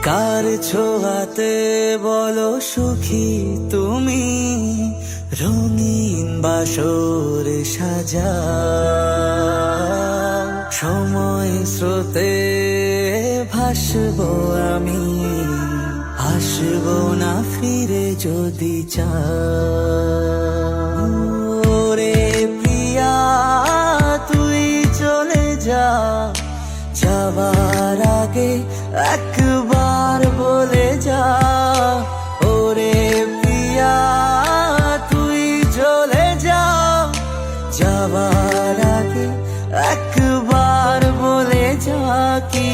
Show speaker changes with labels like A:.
A: কার ছোঁয়াতে বলো সুখী তুমি, রঙিন বাসর সাজা। সময় স্রোতে ভাসবো আমি, আসবো না ফিরে যদি চাও। ওরে প্রিয়া তুই চলে যা, যাবার আগে একবার বলে যা। ওরে প্রিয়া তুই চলে যা, যাবার আগে একবার বলে যা কি